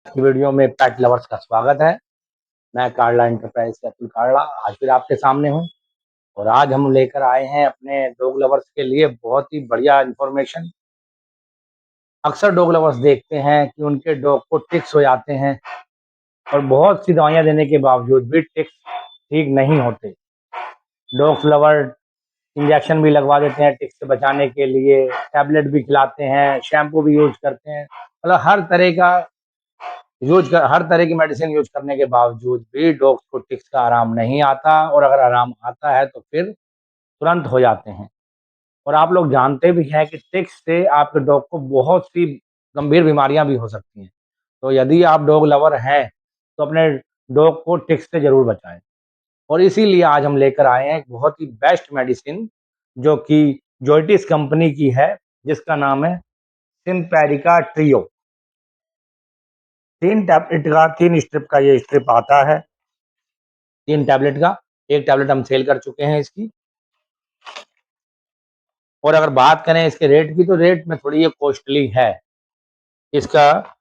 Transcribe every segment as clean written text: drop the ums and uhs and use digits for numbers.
की वीडियो में पेट लवर्स का स्वागत है। मैं कार्ला इंटरप्राइज से अतुल कार्ला आज फिर आपके सामने हूँ। और आज हम लेकर आए हैं अपने डॉग लवर्स के लिए बहुत ही बढ़िया इंफॉर्मेशन। अक्सर डॉग लवर्स देखते हैं कि उनके डॉग को टिक्स हो जाते हैं और बहुत सी दवाइयाँ देने के बावजूद भी टिक्स ठीक नहीं होते। डॉग लवर इंजेक्शन भी लगवा देते हैं टिक्स से बचाने के लिए, टैबलेट भी खिलाते हैं, शैम्पू भी यूज करते हैं, मतलब हर तरह की मेडिसिन यूज करने के बावजूद भी डॉग्स को टिक्स का आराम नहीं आता, और अगर आराम आता है तो फिर तुरंत हो जाते हैं। और आप लोग जानते भी हैं कि टिक्स से आपके डॉग को बहुत सी गंभीर बीमारियां भी हो सकती हैं। तो यदि आप डॉग लवर हैं तो अपने डॉग को टिक्स से जरूर बचाएं। और इसीलिए आज हम लेकर आए हैं एक बहुत ही बेस्ट मेडिसिन जो कि जोइटिस कंपनी की है, जिसका नाम है सिम्पेरिका ट्रियो। 3 स्ट्रिप का ये स्ट्रिप आता है, 3 टैबलेट का। एक टैबलेट हम सेल कर चुके हैं इसकी। और अगर बात करें इसके रेट की, तो रेट में थोड़ी ये कॉस्टली है। इसका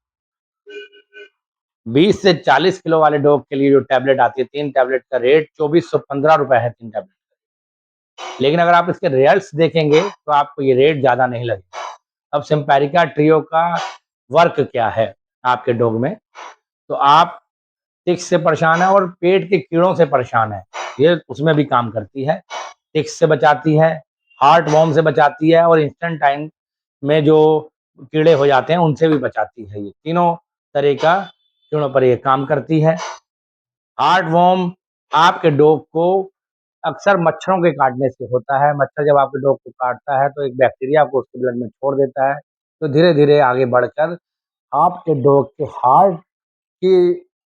20 से 40 किलो वाले डॉग के लिए जो टैबलेट आती है, 3 टैबलेट का रेट 2415 रुपए है, 3 टैबलेट। लेकिन अगर आप इसके रिजल्ट्स देखेंगे तो आपको ये रेट ज्यादा नहीं लगेगा। अब सिम्पेरिका ट्रियो का वर्क क्या है आपके डॉग में, तो आप टिक्स से परेशान है और पेट के कीड़ों से परेशान है, ये उसमें भी काम करती है। टिक्स से बचाती है, हार्ट वॉर्म से बचाती है, और इंस्टेंट टाइम में जो कीड़े हो जाते हैं उनसे भी बचाती है। ये तीनों तरह का कीड़ों पर ये काम करती है। हार्ट वॉर्म आपके डॉग को अक्सर मच्छरों के काटने से होता है। मच्छर जब आपके डॉग को काटता है तो एक बैक्टीरिया को उसके ब्लड में छोड़ देता है, तो धीरे धीरे आगे बढ़कर आपके डॉग के हार्ट की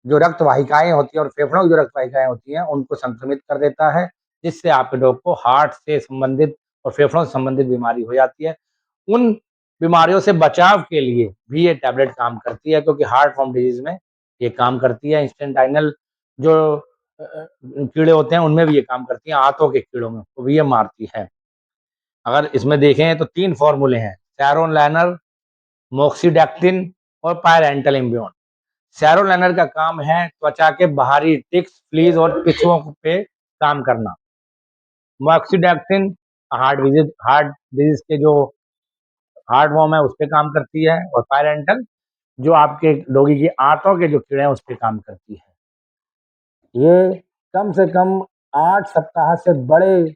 जो रक्त वाहिकाएं होती हैं और फेफड़ों की जो रक्त वाहिकाएं होती हैं उनको संक्रमित कर देता है, जिससे आपके डॉग को हार्ट से संबंधित और फेफड़ों से संबंधित बीमारी हो जाती है। उन बीमारियों से बचाव के लिए भी ये टैबलेट काम करती है, क्योंकि हार्ट फॉर्म डिजीज में ये काम करती है। इंस्टेंटाइनल जो कीड़े होते हैं उनमें भी ये काम करती है, आंतों के कीड़ों में तो भी ये मारती है। अगर इसमें देखें तो 3 फॉर्मूले हैं: सैरोलाइनर, मोक्सीडैक्टिन और पायरेंटल इम्ब्यून। सैरोलाइनर का काम है त्वचा के बाहरी टिक्स, फ्लीज और केंचुओं पे काम करना। मोक्सीडैक्टिन हार्ट डिजीज के जो हार्ट वॉर्म है उस पे काम करती है, और पायरेंटल जो आपके डॉगी की आंतों के जो कीड़े हैं उस पे काम करती है। ये कम से कम 8 सप्ताह से बड़े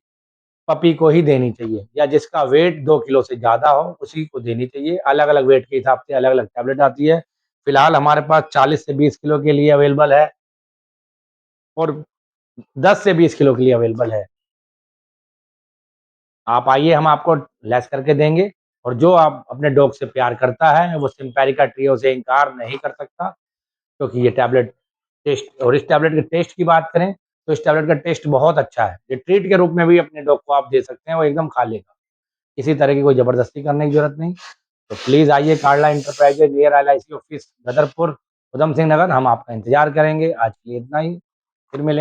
पपी को ही देनी चाहिए, या जिसका वेट 2 किलो से ज्यादा हो उसी को देनी चाहिए। अलग अलग वेट के हिसाब से अलग अलग टैबलेट आती है। फिलहाल हमारे पास 40 से 20 किलो के लिए अवेलेबल है, और 10 से 20 किलो के लिए अवेलेबल है। आप आइए, हम आपको लेस करके देंगे। और जो आप अपने डॉग से प्यार करता है वो सिम्पेरिका ट्रियो से इनकार नहीं कर सकता, क्योंकि ये टैबलेट टेस्ट, और इस टैबलेट के टेस्ट की बात करें तो इस टैबलेट का टेस्ट बहुत अच्छा है। ये ट्रीट के रूप में भी अपने डॉग को आप दे सकते हैं, वो एकदम खा लेगा। किसी तरह की कोई जबरदस्ती करने की जरूरत नहीं। तो प्लीज आइए, Karla enterprises near LIC office, Gadarpur, Udham Singh Nagar. हम आपका इंतजार करेंगे। आज के लिए इतना ही, फिर मिलेंगे।